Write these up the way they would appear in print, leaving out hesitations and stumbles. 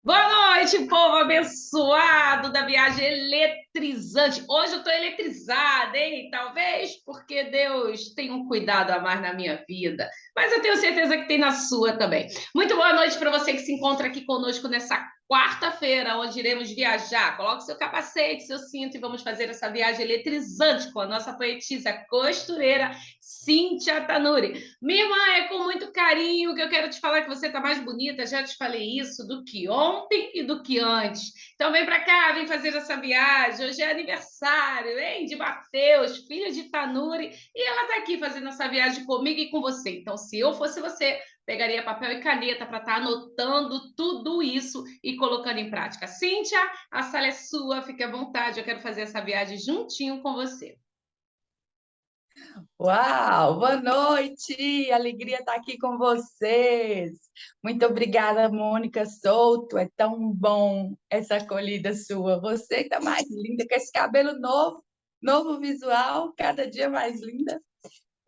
Boa noite, povo abençoado da viagem eletrizante. Hoje eu estou eletrizada, hein? Talvez porque Deus tem um cuidado a mais na minha vida, mas eu tenho certeza que tem na sua também. Muito boa noite para você que se encontra aqui conosco nessa quarta-feira, onde iremos viajar. Coloque seu capacete, seu cinto e vamos fazer essa viagem eletrizante com a nossa poetisa costureira, Cíntia Tanuri. Minha irmã, é com muito carinho que eu quero te falar que você está mais bonita, já te falei isso, do que ontem e do que antes. Então vem para cá, vem fazer essa viagem. Hoje é aniversário, hein? De Mateus, filho de Tanuri, e ela está aqui fazendo essa viagem comigo e com você. Então, se eu fosse você, pegaria papel e caneta para estar anotando tudo isso e colocando em prática. Cíntia, a sala é sua, fique à vontade, eu quero fazer essa viagem juntinho com você. Uau, boa noite! Alegria estar aqui com vocês. Muito obrigada, Mônica Souto. É tão bom essa acolhida sua. Você está mais linda com esse cabelo novo, novo visual, cada dia mais linda.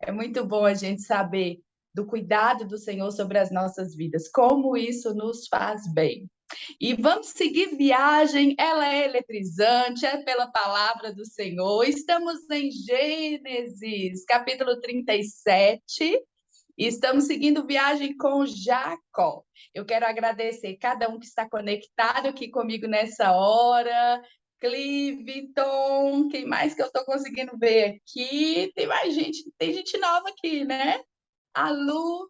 É muito bom a gente saber do cuidado do Senhor sobre as nossas vidas, como isso nos faz bem. E vamos seguir viagem, ela é eletrizante, é pela palavra do Senhor. Estamos em Gênesis, capítulo 37, e estamos seguindo viagem com Jacó. Eu quero agradecer cada um que está conectado aqui comigo nessa hora. Cliviton, quem mais que eu estou conseguindo ver aqui? Tem gente nova aqui, né? A Lu,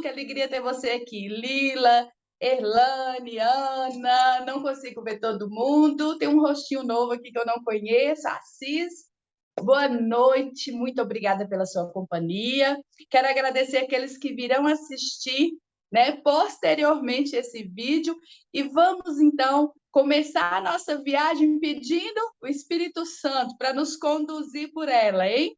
que alegria ter você aqui. Lila, Erlane, Ana, não consigo ver todo mundo. Tem um rostinho novo aqui que eu não conheço, Assis. Boa noite, muito obrigada pela sua companhia. Quero agradecer aqueles que virão assistir, né, posteriormente esse vídeo. E vamos, então, começar a nossa viagem pedindo o Espírito Santo para nos conduzir por ela, hein?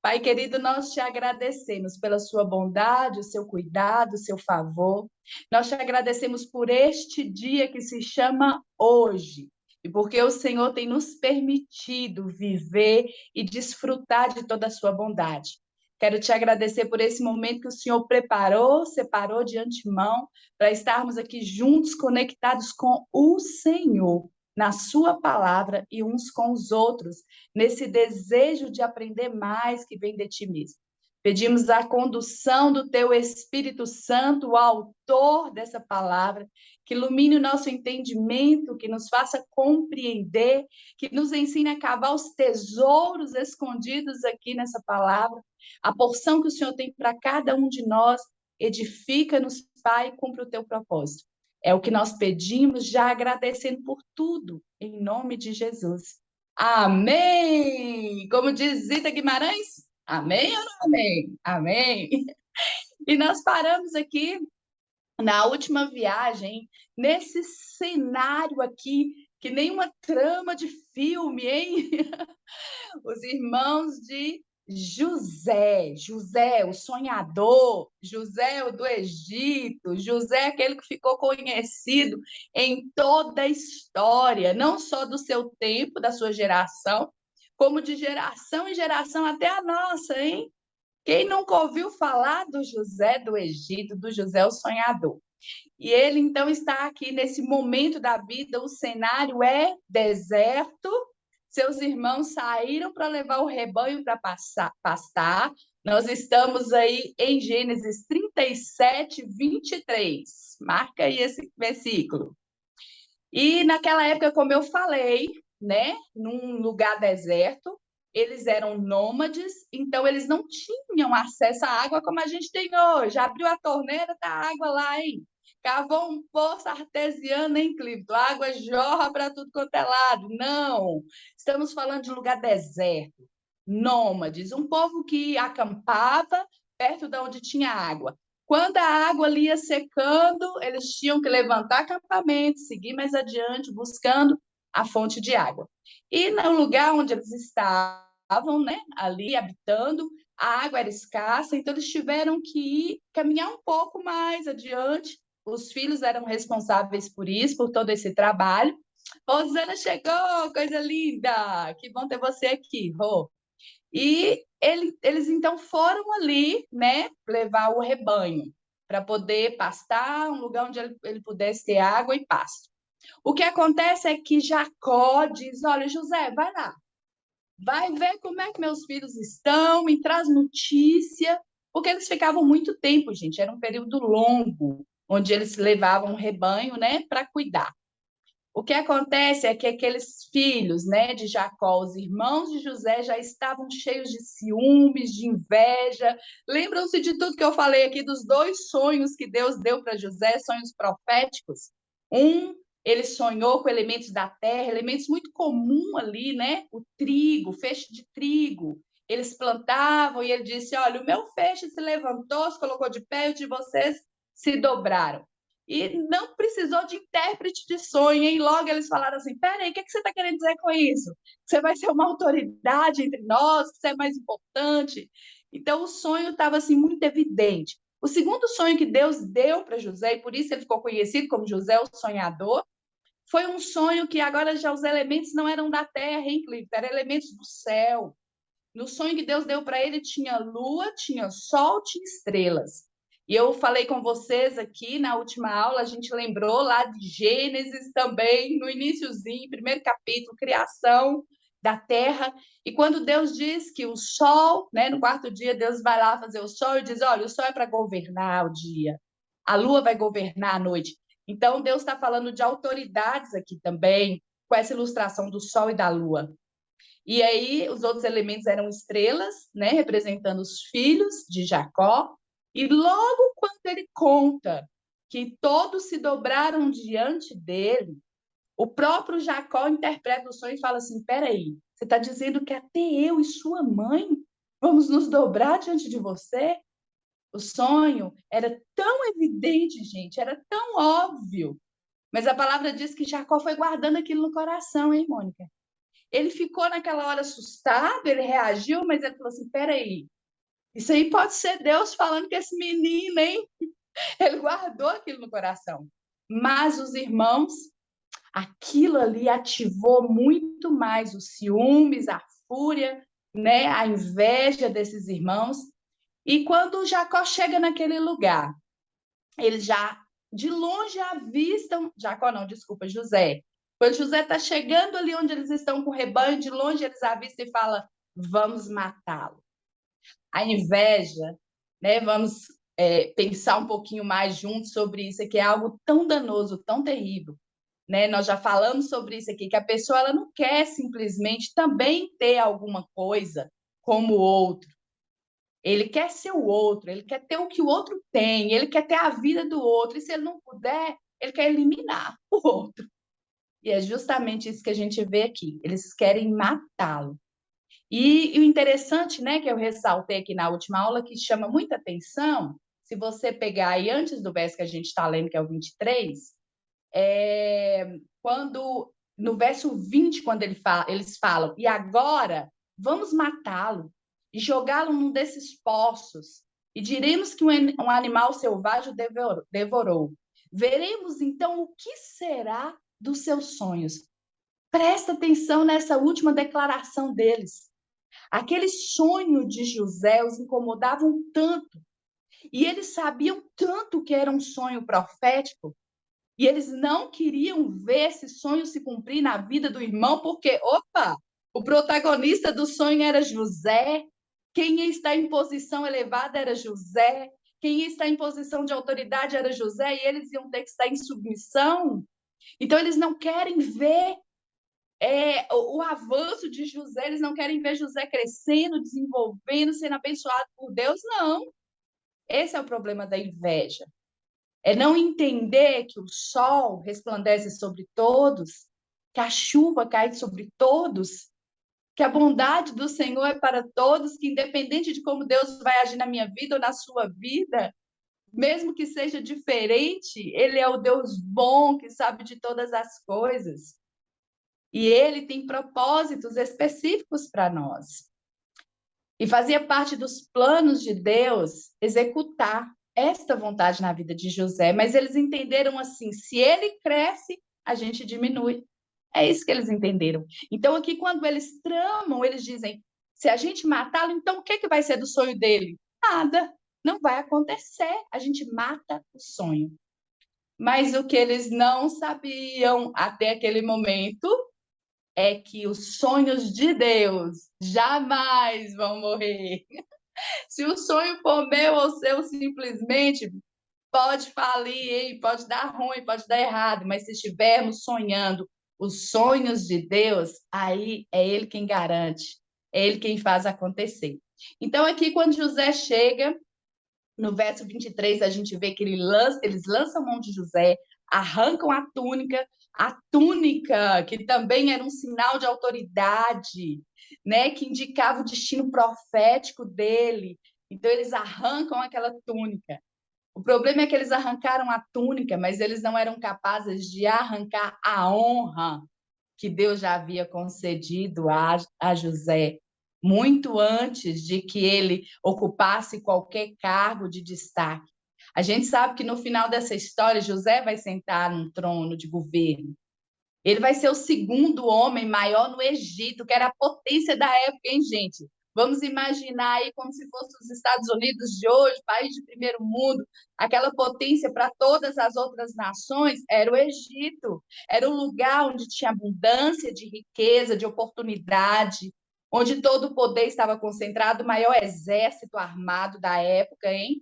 Pai querido, nós te agradecemos pela sua bondade, o seu cuidado, o seu favor. Nós te agradecemos por este dia que se chama hoje, e porque o Senhor tem nos permitido viver e desfrutar de toda a sua bondade. Quero te agradecer por esse momento que o Senhor preparou, separou de antemão, para estarmos aqui juntos, conectados com o Senhor, na sua palavra e uns com os outros, nesse desejo de aprender mais que vem de ti mesmo. Pedimos a condução do teu Espírito Santo, o autor dessa palavra, que ilumine o nosso entendimento, que nos faça compreender, que nos ensine a cavar os tesouros escondidos aqui nessa palavra, a porção que o Senhor tem para cada um de nós. Edifica-nos, Pai, e cumpre o teu propósito. É o que nós pedimos, já agradecendo por tudo, em nome de Jesus. Amém! Como diz Zita Guimarães, amém ou não amém? Amém! E nós paramos aqui na última viagem, nesse cenário aqui, que nem uma trama de filme, hein? Os irmãos de José, o sonhador, José, o do Egito, José, aquele que ficou conhecido em toda a história, não só do seu tempo, da sua geração, como de geração em geração até a nossa, hein? Quem nunca ouviu falar do José do Egito, do José o sonhador? E ele, então, está aqui nesse momento da vida, o cenário é deserto, seus irmãos saíram para levar o rebanho para pastar. Nós estamos aí em Gênesis 37, 23. Marca aí esse versículo. E naquela época, como eu falei, né, num lugar deserto, eles eram nômades, então eles não tinham acesso à água como a gente tem hoje. Abriu a torneira, tá água lá, hein? Cavou um poço artesiano, hein, Clifton? A água jorra para tudo quanto é lado. Não, estamos falando de lugar deserto, nômades, um povo que acampava perto de onde tinha água. Quando a água ali ia secando, eles tinham que levantar acampamento, seguir mais adiante, buscando a fonte de água. E no lugar onde eles estavam, né, ali habitando, a água era escassa, então eles tiveram que ir caminhar um pouco mais adiante. Os filhos eram responsáveis por isso, por todo esse trabalho. Rosana chegou, coisa linda! Que bom ter você aqui, Rô. E eles então foram ali, né, levar o rebanho para poder pastar, um lugar onde ele pudesse ter água e pasto. O que acontece é que Jacó diz: olha, José, vai lá, vai ver como é que meus filhos estão, me traz notícia, porque eles ficavam muito tempo, gente, era um período longo, onde eles levavam um rebanho, né, para cuidar. O que acontece é que aqueles filhos, né, de Jacó, os irmãos de José, já estavam cheios de ciúmes, de inveja. Lembram-se de tudo que eu falei aqui, dos 2 sonhos que Deus deu para José, sonhos proféticos? Um, ele sonhou com elementos da terra, elementos muito comuns ali, né? O trigo, feixe de trigo. Eles plantavam e ele disse: olha, o meu feixe se levantou, se colocou de pé, e o de vocês se dobraram. E não precisou de intérprete de sonho, hein? Logo eles falaram assim: peraí, o que você está querendo dizer com isso? Você vai ser uma autoridade entre nós, que você é mais importante. Então o sonho estava assim muito evidente. O segundo sonho que Deus deu para José, e por isso ele ficou conhecido como José o sonhador, foi um sonho que agora já os elementos não eram da terra, hein, Clipe? Eram elementos do céu. No sonho que Deus deu para ele, tinha lua, tinha sol, tinha estrelas. E eu falei com vocês aqui na última aula, a gente lembrou lá de Gênesis também, no iniciozinho, primeiro capítulo, criação da terra. E quando Deus diz que o sol, né, no 4º dia, Deus vai lá fazer o sol e diz: olha, o sol é para governar o dia, a lua vai governar a noite. Então, Deus está falando de autoridades aqui também, com essa ilustração do sol e da lua. E aí, os outros elementos eram estrelas, né, representando os filhos de Jacó. E logo quando ele conta que todos se dobraram diante dele, o próprio Jacó interpreta o sonho e fala assim: peraí, você está dizendo que até eu e sua mãe vamos nos dobrar diante de você? O sonho era tão evidente, gente, era tão óbvio. Mas a palavra diz que Jacó foi guardando aquilo no coração, hein, Mônica? Ele ficou naquela hora assustado, ele reagiu, mas ele falou assim: peraí, isso aí pode ser Deus falando que esse menino, hein? Ele guardou aquilo no coração. Mas os irmãos, aquilo ali ativou muito mais os ciúmes, a fúria, né? A inveja desses irmãos. E quando Jacó chega naquele lugar, eles já de longe avistam, Jacó não, desculpa, José. Quando José está chegando ali onde eles estão com o rebanho, de longe eles avistam e falam: vamos matá-lo. A inveja, né? Vamos pensar um pouquinho mais juntos sobre isso, que é algo tão danoso, tão terrível. Né? Nós já falamos sobre isso aqui, que a pessoa ela não quer simplesmente também ter alguma coisa como o outro. Ele quer ser o outro, ele quer ter o que o outro tem, ele quer ter a vida do outro, e se ele não puder, ele quer eliminar o outro. E é justamente isso que a gente vê aqui, eles querem matá-lo. E o interessante, né, que eu ressaltei aqui na última aula, que chama muita atenção, se você pegar aí antes do verso que a gente está lendo, que é o 23, quando, no verso 20, quando eles falam: e agora vamos matá-lo e jogá-lo num desses poços, e diremos que um animal selvagem o devorou. Veremos então o que será dos seus sonhos. Presta atenção nessa última declaração deles. Aquele sonho de José os incomodavam tanto, e eles sabiam tanto que era um sonho profético, e eles não queriam ver esse sonho se cumprir na vida do irmão, porque, opa, o protagonista do sonho era José, quem ia estar em posição elevada era José, quem ia estar em posição de autoridade era José, e eles iam ter que estar em submissão. Então, eles não querem ver o avanço de José, eles não querem ver José crescendo, desenvolvendo, sendo abençoado por Deus, não. Esse é o problema da inveja. É não entender que o sol resplandece sobre todos, que a chuva cai sobre todos, que a bondade do Senhor é para todos, que independente de como Deus vai agir na minha vida ou na sua vida, mesmo que seja diferente, Ele é o Deus bom, que sabe de todas as coisas. E Ele tem propósitos específicos para nós. E fazia parte dos planos de Deus executar esta vontade na vida de José, mas eles entenderam assim: se ele cresce, a gente diminui. É isso que eles entenderam. Então, aqui, quando eles tramam, eles dizem: se a gente matá-lo, então o que vai ser do sonho dele? Nada. não vai acontecer, a gente mata o sonho. Mas o que eles não sabiam até aquele momento é que os sonhos de Deus jamais vão morrer. Se o sonho for meu ou seu, simplesmente pode falir, hein? Pode dar ruim, pode dar errado, mas se estivermos sonhando os sonhos de Deus, aí é Ele quem garante, é Ele quem faz acontecer. Então, aqui, quando José chega, no verso 23, a gente vê que eles lançam mão de José, arrancam a túnica, que também era um sinal de autoridade, né, que indicava o destino profético dele. Então, eles arrancam aquela túnica. O problema é que eles arrancaram a túnica, mas eles não eram capazes de arrancar a honra que Deus já havia concedido a José, muito antes de que ele ocupasse qualquer cargo de destaque. A gente sabe que no final dessa história, José vai sentar num trono de governo. Ele vai ser o segundo homem maior no Egito, que era a potência da época, hein, gente? Vamos imaginar aí como se fosse os Estados Unidos de hoje, país de primeiro mundo, aquela potência para todas as outras nações, era o Egito. Era um lugar onde tinha abundância de riqueza, de oportunidade, onde todo o poder estava concentrado, o maior exército armado da época, hein?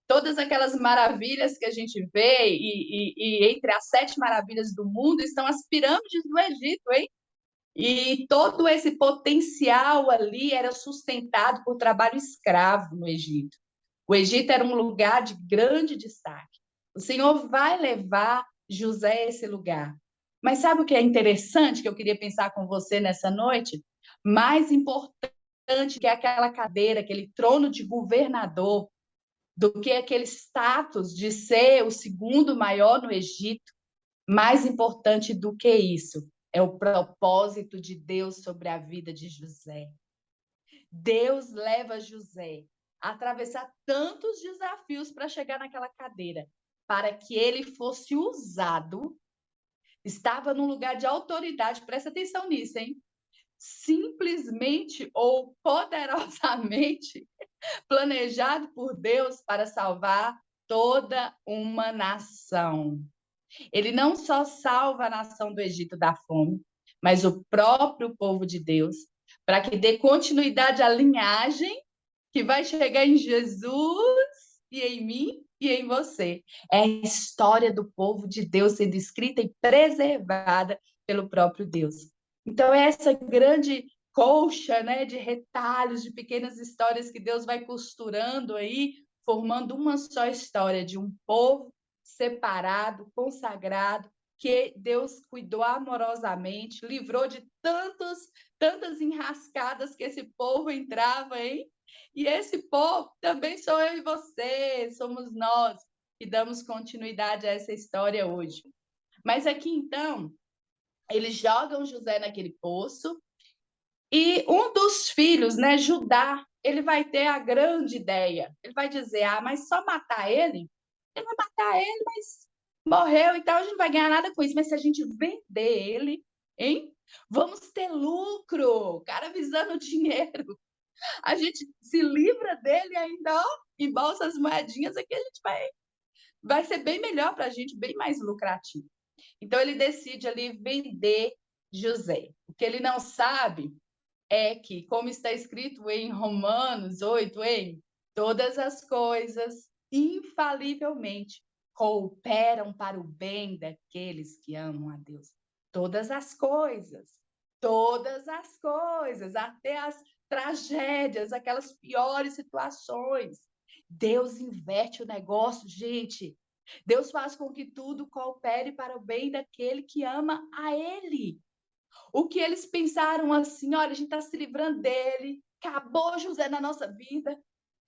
Todas aquelas maravilhas que a gente vê, e entre as 7 maravilhas do mundo estão as pirâmides do Egito, hein? E todo esse potencial ali era sustentado por trabalho escravo no Egito. O Egito era um lugar de grande destaque. O Senhor vai levar José a esse lugar. Mas sabe o que é interessante que eu queria pensar com você nessa noite? Mais importante que aquela cadeira, aquele trono de governador, do que aquele status de ser o segundo maior no Egito. Mais importante do que isso é o propósito de Deus sobre a vida de José. Deus leva José a atravessar tantos desafios para chegar naquela cadeira, para que ele fosse usado, estava num lugar de autoridade, presta atenção nisso, hein? Simplesmente ou poderosamente planejado por Deus para salvar toda uma nação. Ele não só salva a nação do Egito da fome, mas o próprio povo de Deus, para que dê continuidade à linhagem que vai chegar em Jesus e em mim e em você. É a história do povo de Deus sendo escrita e preservada pelo próprio Deus. Então, essa grande colcha, né, de retalhos, de pequenas histórias que Deus vai costurando aí, formando uma só história de um povo separado, consagrado, que Deus cuidou amorosamente, livrou de tantas enrascadas que esse povo entrava, hein? E esse povo também sou eu e você, somos nós que damos continuidade a essa história hoje. Mas aqui, então, eles jogam José naquele poço, e um dos filhos, né, Judá, ele vai ter a grande ideia. Ele vai dizer: ah, mas só matar ele? Ele vai matar ele, mas morreu e tal, a gente não vai ganhar nada com isso. Mas se a gente vender ele, hein? Vamos ter lucro. O cara visando dinheiro. A gente se livra dele ainda, ó, embolsa as moedinhas aqui, a gente vai ser bem melhor para a gente, bem mais lucrativo. Então ele decide ali vender José. O que ele não sabe é que, como está escrito em Romanos 8, em todas as coisas, infalivelmente, cooperam para o bem daqueles que amam a Deus. Todas as coisas, até as tragédias, aquelas piores situações. Deus inverte o negócio, gente. Deus faz com que tudo coopere para o bem daquele que ama a Ele. O que eles pensaram assim, olha, a gente está se livrando dele, acabou José na nossa vida,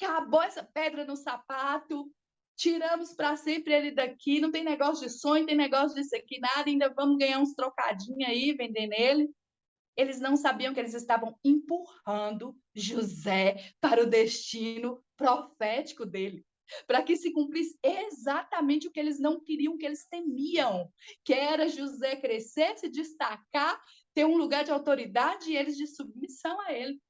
acabou essa pedra no sapato, tiramos para sempre ele daqui, não tem negócio de sonho, não tem negócio disso aqui, nada, ainda vamos ganhar uns trocadinhos aí, vender nele. Eles não sabiam que eles estavam empurrando José para o destino profético dele, para que se cumprisse exatamente o que eles não queriam, que eles temiam, que era José crescer, se destacar, ter um lugar de autoridade e eles de submissão a ele.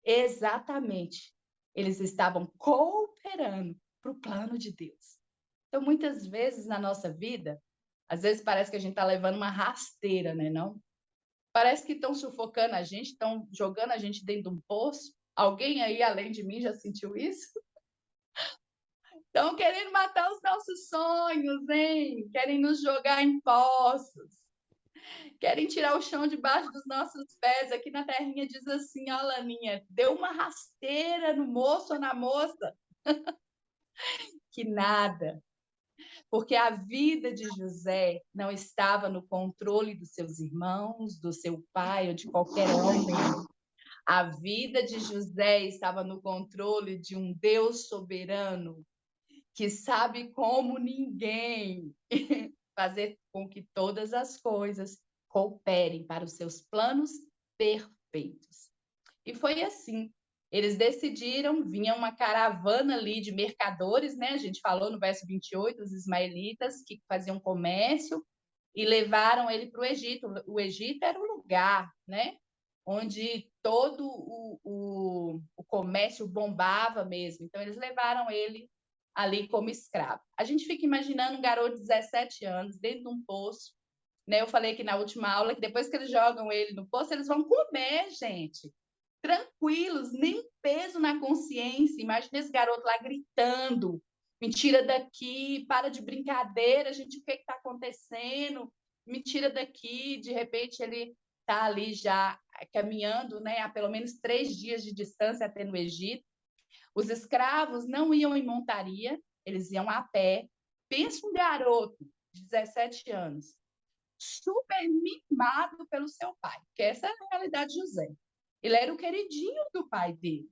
Exatamente. Eles estavam cooperando para o plano de Deus. Então, muitas vezes na nossa vida, às vezes parece que a gente está levando uma rasteira, né, não? Parece que estão sufocando a gente, estão jogando a gente dentro de um poço. Alguém aí, além de mim, já sentiu isso? Estão querendo matar os nossos sonhos, hein? Querem nos jogar em poços. Querem tirar o chão debaixo dos nossos pés. Aqui na terrinha diz assim, ó, Laninha, deu uma rasteira no moço ou na moça. Que nada. Porque a vida de José não estava no controle dos seus irmãos, do seu pai ou de qualquer homem. A vida de José estava no controle de um Deus soberano que sabe como ninguém fazer com que todas as coisas cooperem para os seus planos perfeitos. E foi assim. Eles decidiram, vinha uma caravana ali de mercadores, né? A gente falou no verso 28, os ismaelitas que faziam comércio e levaram ele para o Egito. O Egito era o lugar, né? Onde todo o comércio bombava mesmo. Então, eles levaram ele ali como escravo. A gente fica imaginando um garoto de 17 anos dentro de um poço, né? Eu falei aqui na última aula que depois que eles jogam ele no poço, eles vão comer, gente. Tranquilos, nem peso na consciência. Imagina esse garoto lá gritando: me tira daqui, para de brincadeira, gente, o que está acontecendo? Me tira daqui. De repente, ele está ali já caminhando, né, a pelo menos 3 dias de distância até no Egito. Os escravos não iam em montaria, eles iam a pé. Pensa um garoto de 17 anos, super mimado pelo seu pai, que essa é a realidade de José. Ele era o queridinho do pai dele.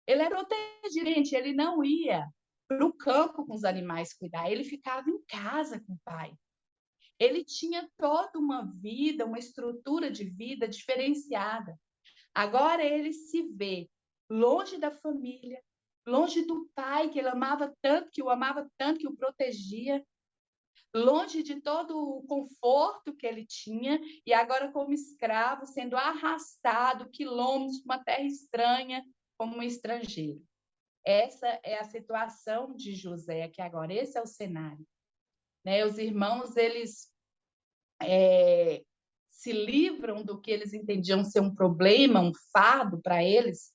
Ele era o gerente, ele não ia para o campo com os animais cuidar, ele ficava em casa com o pai. Ele tinha toda uma vida, uma estrutura de vida diferenciada. Agora ele se vê longe da família, longe do pai que ele amava tanto, que o amava tanto, que o protegia, longe de todo o conforto que ele tinha, e agora como escravo, sendo arrastado quilômetros para uma terra estranha, como um estrangeiro. Essa é a situação de José aqui agora, esse é o cenário. Né? Os irmãos, eles se livram do que eles entendiam ser um problema, um fardo para eles,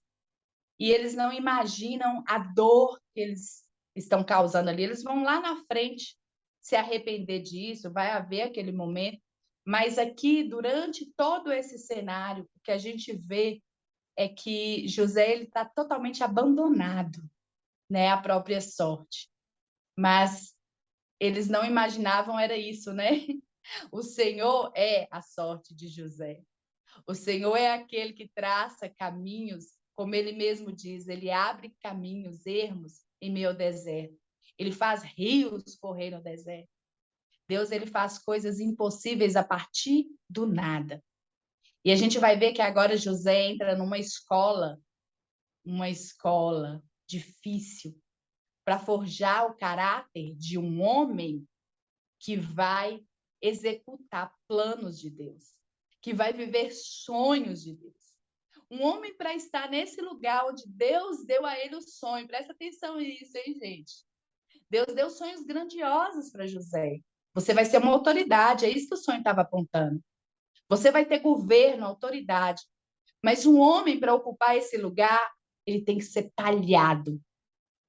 e eles não imaginam a dor que eles estão causando ali. Eles vão lá na frente se arrepender disso, vai haver aquele momento, mas aqui, durante todo esse cenário, o que a gente vê é que José está totalmente abandonado, né, à própria sorte. Mas eles não imaginavam era isso, né? O Senhor é a sorte de José. O Senhor é aquele que traça caminhos, como ele mesmo diz, ele abre caminhos ermos em meio ao deserto. Ele faz rios correr no deserto. Deus, ele faz coisas impossíveis a partir do nada. E a gente vai ver que agora José entra numa escola difícil, para forjar o caráter de um homem que vai executar planos de Deus, que vai viver sonhos de Deus. Um homem para estar nesse lugar onde Deus deu a ele o sonho. Presta atenção nisso, hein, gente? Deus deu sonhos grandiosos para José. Você vai ser uma autoridade, é isso que o sonho estava apontando. Você vai ter governo, autoridade. Mas um homem para ocupar esse lugar, ele tem que ser talhado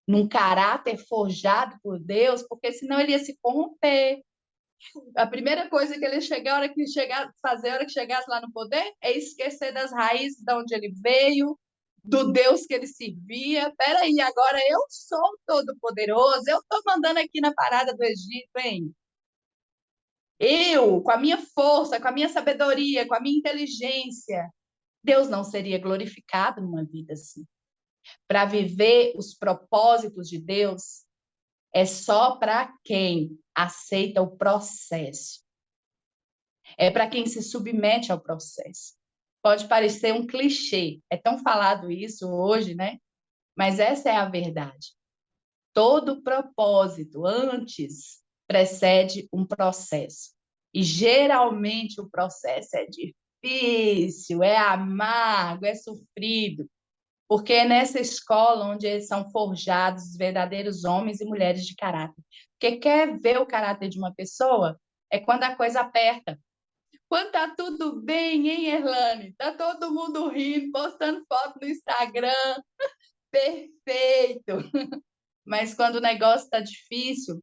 num caráter forjado por Deus, porque senão ele ia se corromper. A primeira coisa que ele chegar, a hora que chegar, fazer, a hora que chegasse lá no poder, é esquecer das raízes de onde ele veio, do Deus que ele servia. Peraí, agora eu sou todo-poderoso, eu estou mandando aqui na parada do Egito, hein? Eu, com a minha força, com a minha sabedoria, com a minha inteligência, Deus não seria glorificado numa vida assim. Para viver os propósitos de Deus, é só para quem aceita o processo. É para quem se submete ao processo. Pode parecer um clichê, é tão falado isso hoje, né? Mas essa é a verdade. Todo propósito antes precede um processo. E geralmente o processo é difícil, é amargo, é sofrido. porque é nessa escola onde eles são forjados os verdadeiros homens e mulheres de caráter. Porque quer ver o caráter de uma pessoa é quando a coisa aperta. Quando tá tudo bem, hein, Erlane? Tá todo mundo rindo, postando foto no Instagram, perfeito. Mas quando o negócio tá difícil,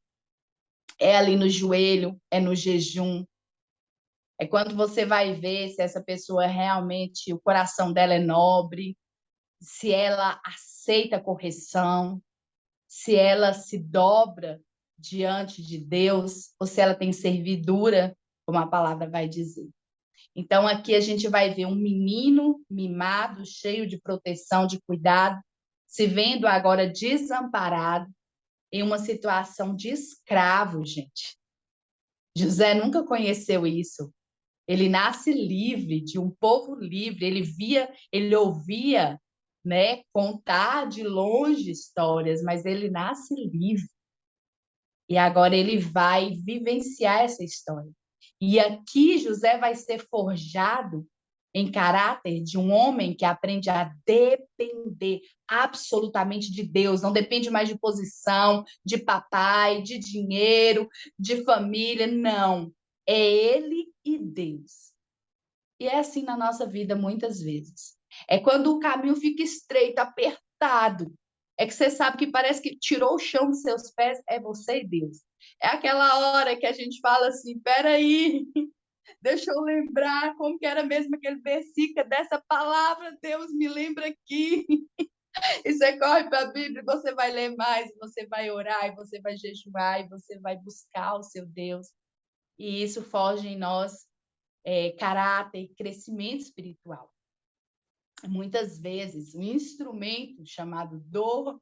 é ali no joelho, é no jejum, é quando você vai ver se essa pessoa realmente, o coração dela é nobre, se ela aceita a correção, se ela se dobra diante de Deus, ou se ela tem servidura, como a palavra vai dizer. Então, aqui a gente vai ver um menino mimado, cheio de proteção, de cuidado, se vendo agora desamparado em uma situação de escravo, gente. José nunca conheceu isso. Ele nasce livre, de um povo livre. Ele ouvia, né, contar de longe histórias, mas ele nasce livre. E agora ele vai vivenciar essa história. E aqui José vai ser forjado em caráter de um homem que aprende a depender absolutamente de Deus, não depende mais de posição, de papai, de dinheiro, de família, não. É ele e Deus. E é assim na nossa vida muitas vezes. É quando o caminho fica estreito, apertado. É que você sabe que parece que tirou o chão dos seus pés, é você e Deus. É aquela hora que a gente fala assim, peraí, deixa eu lembrar como que era mesmo aquele versículo dessa palavra, Deus me lembra aqui. E você corre para a Bíblia, e você vai ler mais, você vai orar, e você vai jejuar, e você vai buscar o seu Deus. E isso forja em nós caráter e crescimento espiritual. Muitas vezes, um instrumento chamado dor,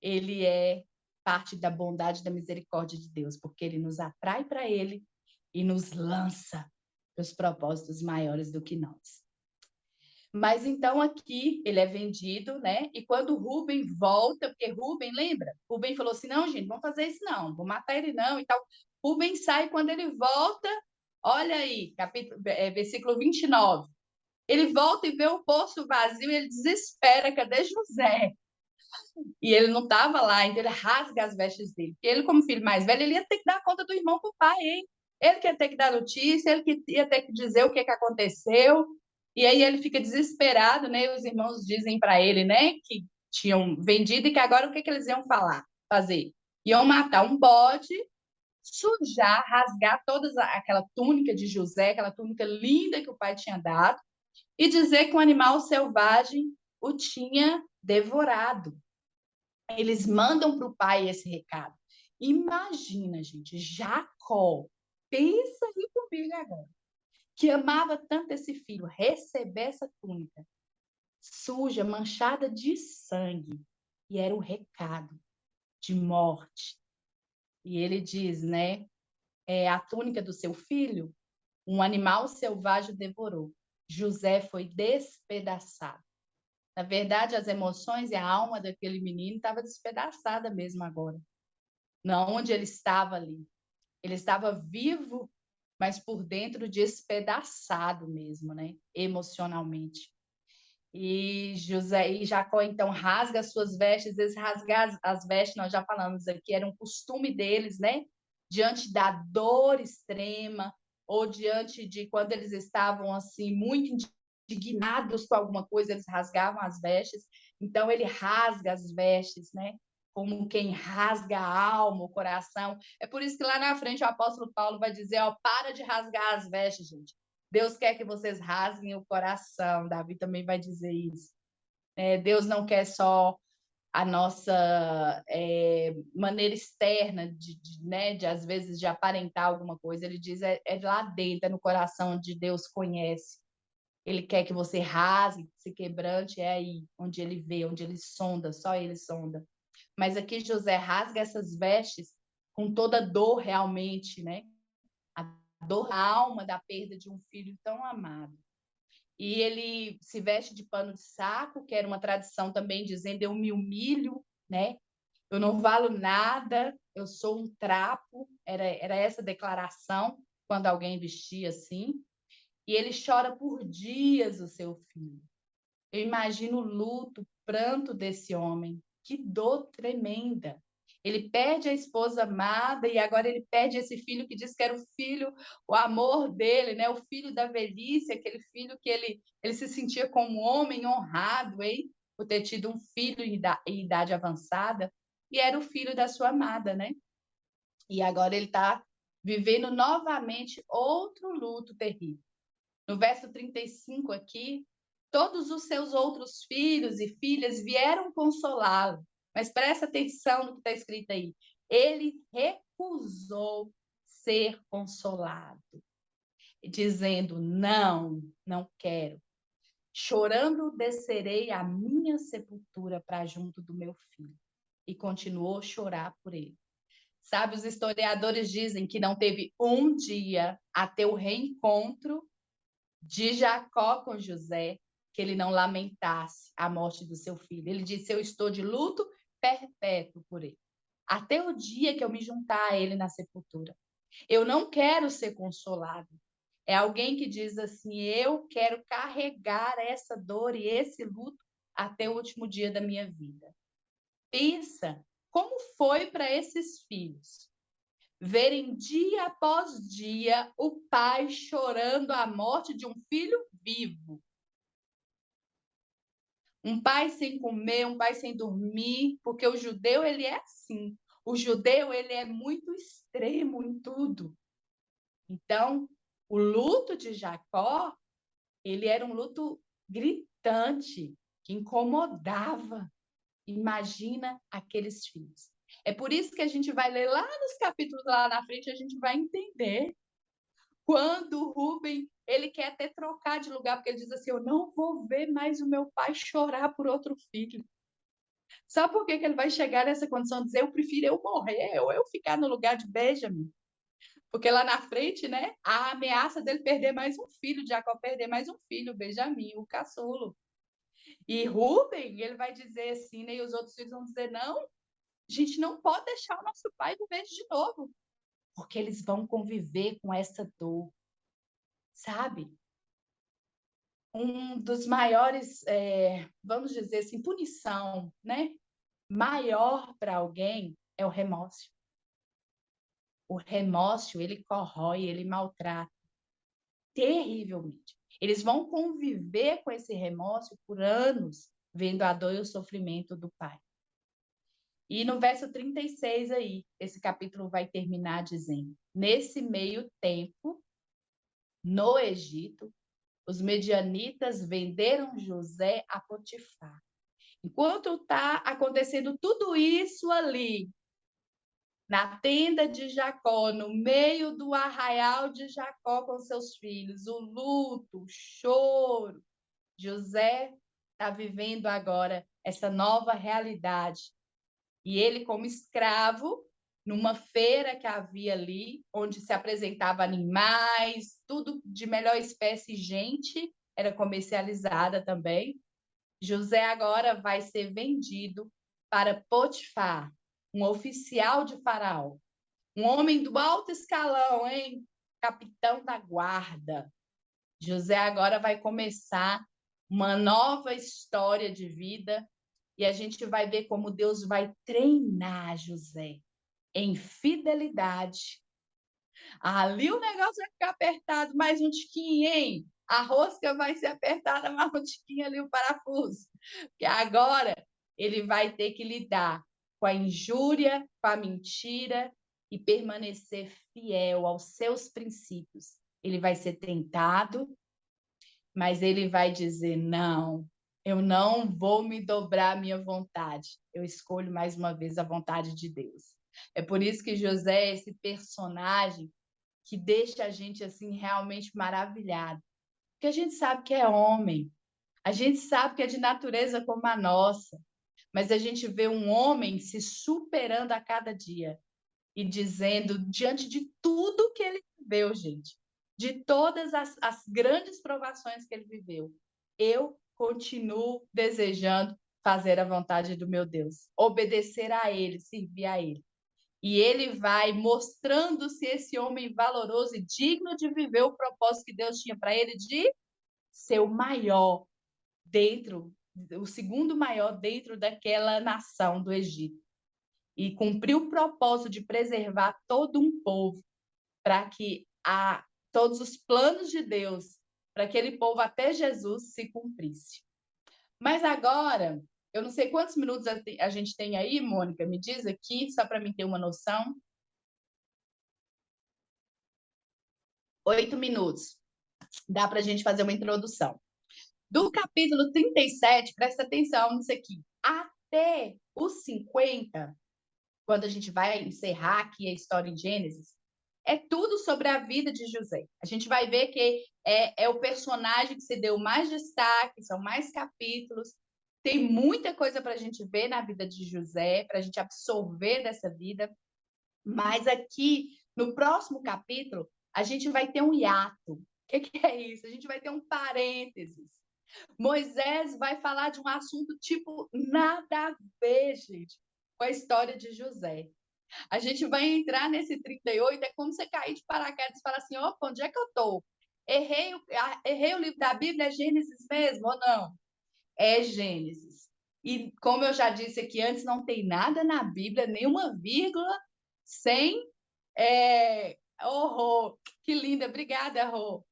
ele é parte da bondade e da misericórdia de Deus, porque ele nos atrai para ele e nos lança para os propósitos maiores do que nós. Mas então aqui ele é vendido, né? E quando Rubem volta, porque Rubem, lembra? Rubem falou assim: não, gente, vamos fazer isso não, vou matar ele não e tal. Rubem sai, quando ele volta, olha aí, versículo 29. Ele volta e vê o poço vazio e ele desespera, cadê José? E ele não estava lá, então ele rasga as vestes dele. Porque ele, como filho mais velho, ele ia ter que dar conta do irmão para o pai, hein? Ele que ia ter que dar notícia, ele que ia ter que dizer o que aconteceu. E aí ele fica desesperado, né? E os irmãos dizem para ele, né, que tinham vendido e que agora o que eles iam fazer? Iam matar um bode, sujar, rasgar toda aquela túnica de José, aquela túnica linda que o pai tinha dado, e dizer que um animal selvagem o tinha devorado. Eles mandam para o pai esse recado. Imagina, gente, Jacó, pensa aí comigo agora, que amava tanto esse filho, receber essa túnica suja, manchada de sangue, e era um recado de morte. E ele diz, né, a túnica do seu filho, um animal selvagem devorou. José foi despedaçado. Na verdade, as emoções e a alma daquele menino estava despedaçada mesmo agora. Não onde ele estava ali. Ele estava vivo, mas por dentro despedaçado mesmo, né? Emocionalmente. E Jacó então rasga as suas vestes. Eles rasgar as vestes, nós já falamos aqui, era um costume deles, né? Diante da dor extrema, ou diante de quando eles estavam assim muito indignados com alguma coisa, eles rasgavam as vestes. Então ele rasga as vestes, né? Como quem rasga a alma, o coração. É por isso que lá na frente o apóstolo Paulo vai dizer, ó, para de rasgar as vestes, gente. Deus quer que vocês rasguem o coração. Davi também vai dizer isso. Deus não quer só a nossa maneira externa né, de, às vezes, de aparentar alguma coisa. Ele diz, é lá dentro, é no coração onde Deus conhece. Ele quer que você rasgue, se quebrante, é aí onde ele vê, onde ele sonda, só ele sonda. Mas aqui José rasga essas vestes com toda dor realmente, né? A dor da alma da perda de um filho tão amado. E ele se veste de pano de saco, que era uma tradição também dizendo, eu me humilho, né? Eu não valo nada, eu sou um trapo. Era essa declaração quando alguém vestia assim. E ele chora por dias o seu filho. Eu imagino o luto, o pranto desse homem. Que dor tremenda. Ele perde a esposa amada e agora ele perde esse filho que diz que era o filho, o amor dele, né? O filho da velhice, aquele filho que ele se sentia como um homem honrado, hein? Por ter tido um filho em idade avançada. E era o filho da sua amada, né? E agora ele está vivendo novamente outro luto terrível. No verso 35 aqui, todos os seus outros filhos e filhas vieram consolá-lo. Mas presta atenção no que está escrito aí. Ele recusou ser consolado, dizendo: não, não quero. Chorando, descerei à minha sepultura para junto do meu filho. E continuou a chorar por ele. Sabe, os historiadores dizem que não teve um dia até o reencontro de Jacó com José que ele não lamentasse a morte do seu filho. Ele disse: eu estou de luto perpétuo por ele, até o dia que eu me juntar a ele na sepultura. Eu não quero ser consolado. É alguém que diz assim: eu quero carregar essa dor e esse luto até o último dia da minha vida. Pensa como foi para esses filhos verem dia após dia o pai chorando a morte de um filho vivo. Um pai sem comer, um pai sem dormir, porque o judeu, ele é assim. O judeu, ele é muito extremo em tudo. Então, o luto de Jacó, ele era um luto gritante, que incomodava. Imagina aqueles filhos. É por isso que a gente vai ler lá nos capítulos lá na frente, a gente vai entender quando Rubem ele quer até trocar de lugar, porque ele diz assim: eu não vou ver mais o meu pai chorar por outro filho. Sabe por que ele vai chegar nessa condição de dizer: eu prefiro eu morrer ou eu ficar no lugar de Benjamim? Porque lá na frente, né, a ameaça dele perder mais um filho, de Jacó perder mais um filho, Benjamim, o caçulo. E Rubem, ele vai dizer assim, né, e os outros filhos vão dizer: não, a gente não pode deixar o nosso pai viver de novo, porque eles vão conviver com essa dor, sabe? Um dos maiores, vamos dizer assim, punição, né? Maior para alguém é o remorso. O remorso, ele corrói, ele maltrata terrivelmente. Eles vão conviver com esse remorso por anos, vendo a dor e o sofrimento do pai. E no verso 36 aí, esse capítulo vai terminar dizendo: nesse meio tempo, no Egito, os medianitas venderam José a Potifar. Enquanto está acontecendo tudo isso ali, na tenda de Jacó, no meio do arraial de Jacó com seus filhos, o luto, o choro, José está vivendo agora essa nova realidade. E ele, como escravo, numa feira que havia ali, onde se apresentava animais, tudo de melhor espécie, gente, era comercializada também. José agora vai ser vendido para Potifar, um oficial de Faraó, um homem do alto escalão, hein? Capitão da guarda. José agora vai começar uma nova história de vida e a gente vai ver como Deus vai treinar José em fidelidade. Ali o negócio vai ficar apertado mais um tiquinho, hein? A rosca vai ser apertada mais um tiquinho ali, o parafuso. Porque agora ele vai ter que lidar com a injúria, com a mentira e permanecer fiel aos seus princípios. Ele vai ser tentado, mas ele vai dizer: não, eu não vou me dobrar à minha vontade. Eu escolho mais uma vez a vontade de Deus. É por isso que José é esse personagem que deixa a gente assim realmente maravilhado. Porque a gente sabe que é homem, a gente sabe que é de natureza como a nossa, mas a gente vê um homem se superando a cada dia e dizendo, diante de tudo que ele viveu, gente, de todas as grandes provações que ele viveu, eu continuo desejando fazer a vontade do meu Deus, obedecer a ele, servir a ele. E ele vai mostrando-se esse homem valoroso e digno de viver o propósito que Deus tinha para ele de ser o maior o segundo maior dentro daquela nação do Egito. E cumpriu o propósito de preservar todo um povo, para que todos os planos de Deus para aquele povo até Jesus se cumprisse. Mas agora, eu não sei quantos minutos a gente tem aí, Mônica, me diz aqui, só para mim ter uma noção. 8 minutos. Dá para a gente fazer uma introdução. Do capítulo 37, presta atenção nisso aqui, até os 50, quando a gente vai encerrar aqui a história em Gênesis, é tudo sobre a vida de José. A gente vai ver que é o personagem que se deu mais destaque, são mais capítulos, tem muita coisa para a gente ver na vida de José, para a gente absorver dessa vida, mas aqui, no próximo capítulo, a gente vai ter um hiato. O que é isso? A gente vai ter um parênteses. Moisés vai falar de um assunto tipo nada a ver, gente, com a história de José. A gente vai entrar nesse 38, é como você cair de paraquedas e falar assim, opa, onde é que eu estou? Errei o livro da Bíblia, é Gênesis mesmo ou não? É Gênesis. E como eu já disse aqui antes, não tem nada na Bíblia, nenhuma vírgula, sem horror. Que linda, obrigada, Rô.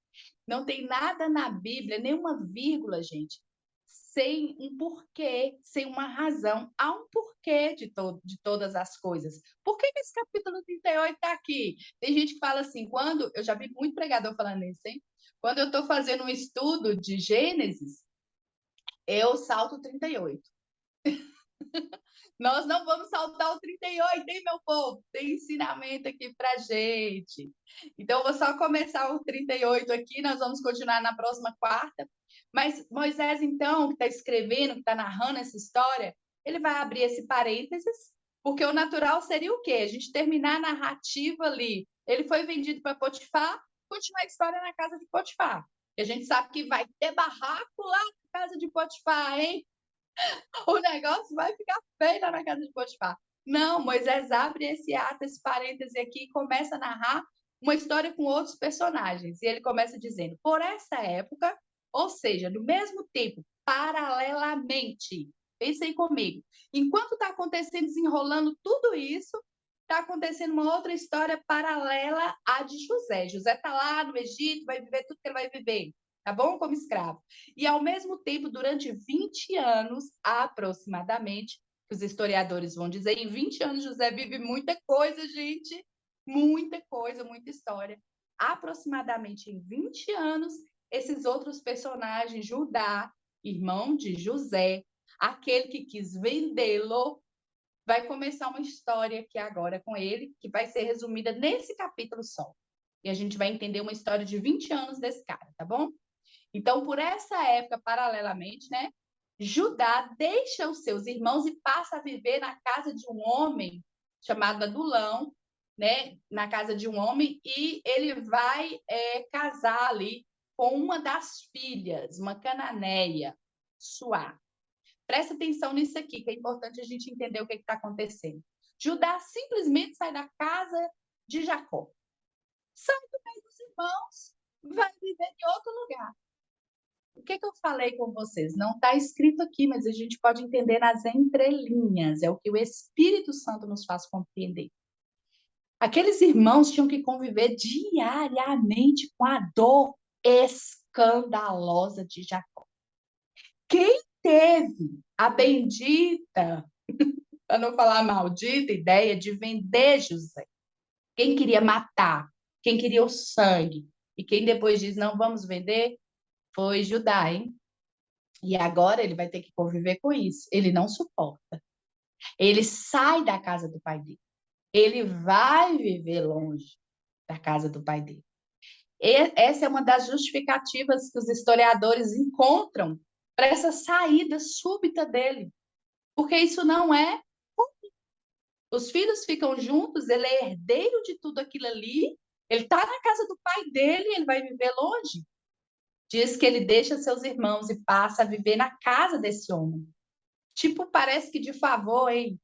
Não tem nada na Bíblia, nenhuma vírgula, gente, sem um porquê, sem uma razão. Há um porquê de todas as coisas. Por que esse capítulo 38 está aqui? Tem gente que fala assim, eu já vi muito pregador falando isso, hein? Quando eu estou fazendo um estudo de Gênesis, eu salto 38. Nós não vamos saltar o 38, hein, meu povo? Tem ensinamento aqui pra gente. Então, eu vou só começar o 38 aqui, nós vamos continuar na próxima quarta. Mas Moisés, então, que está escrevendo, que está narrando essa história, ele vai abrir esse parênteses, porque o natural seria o quê? A gente terminar a narrativa ali. Ele foi vendido para Potifar, continuar a história na casa de Potifar. E a gente sabe que vai ter barraco lá na casa de Potifar, hein? O negócio vai ficar feio lá na casa de Potifar. Não, Moisés abre esse ato, esse parêntese aqui e começa a narrar uma história com outros personagens. E ele começa dizendo, por essa época, ou seja, no mesmo tempo, paralelamente, pensem comigo, enquanto está acontecendo, desenrolando tudo isso, está acontecendo uma outra história paralela à de José. José está lá no Egito, vai viver tudo que ele vai viver, tá bom? Como escravo. E, ao mesmo tempo, durante 20 anos, aproximadamente, os historiadores vão dizer, em 20 anos, José vive muita coisa, gente, muita coisa, muita história. Aproximadamente em 20 anos, esses outros personagens, Judá, irmão de José, aquele que quis vendê-lo, vai começar uma história aqui agora com ele, que vai ser resumida nesse capítulo só. E a gente vai entender uma história de 20 anos desse cara, tá bom? Então, por essa época, paralelamente, né, Judá deixa os seus irmãos e passa a viver na casa de um homem chamado Adulão, né, na casa de um homem, e ele vai casar ali com uma das filhas, uma cananeia, Suá. Presta atenção nisso aqui, que é importante a gente entender o que está acontecendo. Judá simplesmente sai da casa de Jacó, sai do meio dos irmãos, vai viver em outro lugar. O que eu falei com vocês? Não está escrito aqui, mas a gente pode entender nas entrelinhas. É o que o Espírito Santo nos faz compreender. Aqueles irmãos tinham que conviver diariamente com a dor escandalosa de Jacó. Quem teve a bendita, para não falar maldita, ideia de vender José? Quem queria matar? Quem queria o sangue? E quem depois diz, não vamos vender? Foi Judá, hein? E agora ele vai ter que conviver com isso. Ele não suporta. Ele sai da casa do pai dele. Ele vai viver longe da casa do pai dele. Essa é uma das justificativas que os historiadores encontram para essa saída súbita dele. Porque isso não é comum. Os filhos ficam juntos, ele é herdeiro de tudo aquilo ali, ele está na casa do pai dele, ele vai viver longe. Diz que ele deixa seus irmãos e passa a viver na casa desse homem. Tipo, parece que de favor, hein?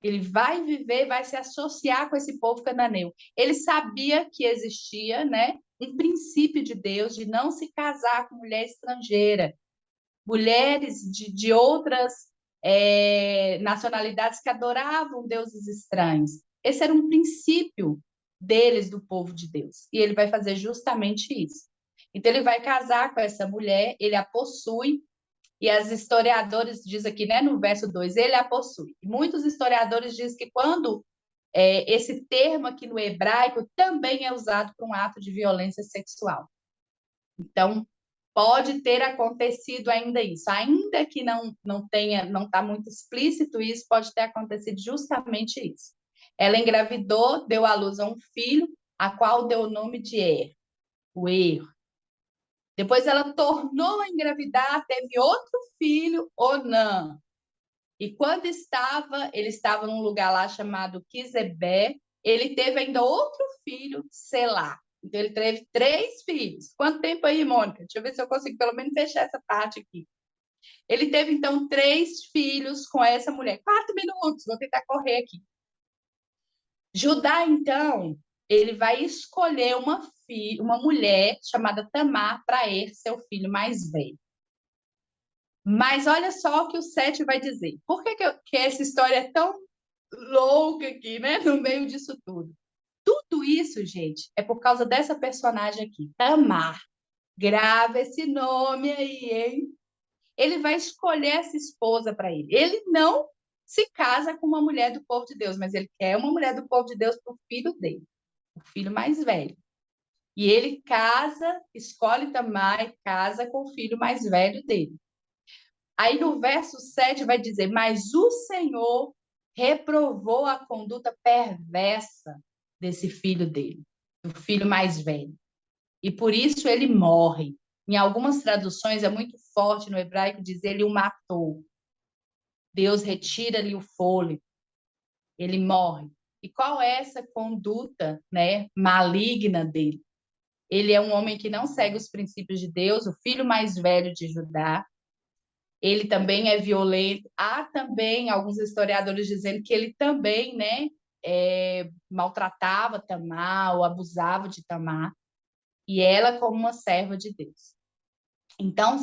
Ele vai viver, vai se associar com esse povo cananeu. Ele sabia que existia, né, um princípio de Deus de não se casar com mulher estrangeira. mulheres de outras nacionalidades que adoravam deuses estranhos. Esse era um princípio deles, do povo de Deus. E ele vai fazer justamente isso. Então, ele vai casar com essa mulher, ele a possui, e as historiadores dizem aqui, né, no verso 2, ele a possui. E muitos historiadores dizem que quando esse termo aqui no hebraico também é usado para um ato de violência sexual. Então, pode ter acontecido ainda isso, ainda que não está muito explícito isso, pode ter acontecido justamente isso. Ela engravidou, deu à luz a um filho, a qual deu o nome de o erro. Depois ela tornou a engravidar, teve outro filho, Onã. E quando ele estava num lugar lá chamado Quizebé, ele teve ainda outro filho, Selá. Então, ele teve 3 filhos. Quanto tempo aí, Mônica? Deixa eu ver se eu consigo pelo menos fechar essa parte aqui. Ele teve, então, 3 filhos com essa mulher. 4 minutos, vou tentar correr aqui. Judá, então, ele vai escolher uma mulher chamada Tamar para seu filho mais velho. Mas olha só o que o 7 vai dizer. Por que essa história é tão louca aqui, né? No meio disso tudo. Tudo isso, gente, é por causa dessa personagem aqui, Tamar. Grava esse nome aí, hein? Ele vai escolher essa esposa para ele. Ele não se casa com uma mulher do povo de Deus, mas ele quer uma mulher do povo de Deus para o filho dele, o filho mais velho. E ele casa, escolhe Tamar e casa com o filho mais velho dele. Aí no verso 7 vai dizer: mas o Senhor reprovou a conduta perversa desse filho dele, do filho mais velho. E por isso ele morre. Em algumas traduções é muito forte no hebraico dizer ele o matou. Deus retira-lhe o fôlego. Ele morre. E qual é essa conduta, né, maligna dele? Ele é um homem que não segue os princípios de Deus, o filho mais velho de Judá. Ele também é violento. Há também alguns historiadores dizendo que ele também, né, maltratava Tamar, ou abusava de Tamar, e ela como uma serva de Deus. Então,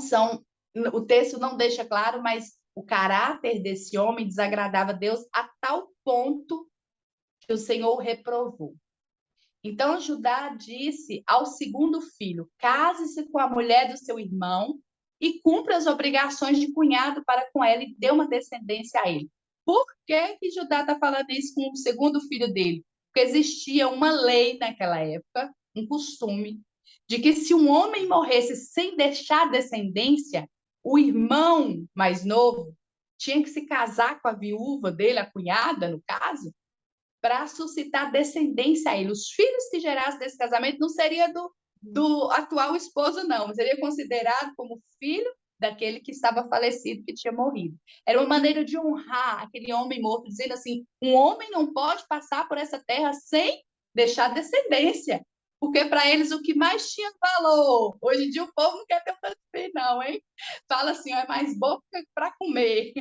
o texto não deixa claro, mas o caráter desse homem desagradava a Deus a tal ponto que o Senhor o reprovou. Então, Judá disse ao segundo filho: case-se com a mulher do seu irmão e cumpra as obrigações de cunhado para com ela e dê uma descendência a ele. Por que Judá está falando isso com o segundo filho dele? Porque existia uma lei naquela época, um costume, de que se um homem morresse sem deixar descendência, o irmão mais novo tinha que se casar com a viúva dele, a cunhada, no caso, para suscitar descendência a ele. Os filhos que gerassem desse casamento não seria do atual esposo, não. Seria considerado como filho daquele que estava falecido, que tinha morrido. Era uma maneira de honrar aquele homem morto, dizendo assim: um homem não pode passar por essa terra sem deixar descendência. Porque para eles o que mais tinha valor. Hoje em dia o povo não quer ter tanto filho, não, hein? Fala assim: é mais boca para comer.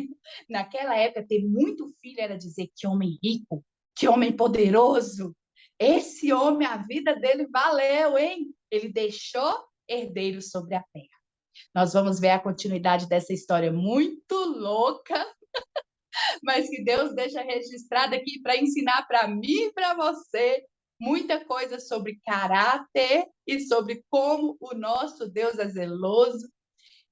Naquela época, ter muito filho era dizer que homem rico, que homem poderoso. Esse homem, a vida dele valeu, hein? Ele deixou herdeiros sobre a terra. Nós vamos ver a continuidade dessa história muito louca, mas que Deus deixa registrada aqui para ensinar para mim e para você muita coisa sobre caráter e sobre como o nosso Deus é zeloso.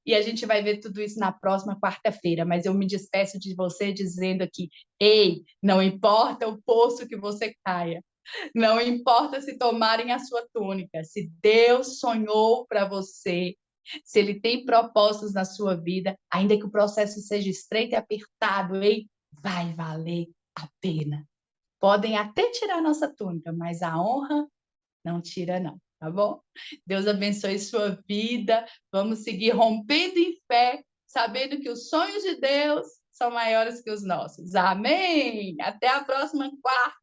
E a gente vai ver tudo isso na próxima quarta-feira, mas eu me despeço de você dizendo aqui: ei, não importa o poço que você caia, não importa se tomarem a sua túnica, se Deus sonhou para você, se Ele tem propósitos na sua vida, ainda que o processo seja estreito e apertado, ei, vai valer a pena. Podem até tirar a nossa túnica, mas a honra não tira, não. Tá bom? Deus abençoe sua vida. Vamos seguir rompendo em fé, sabendo que os sonhos de Deus são maiores que os nossos. Amém! Até a próxima quarta.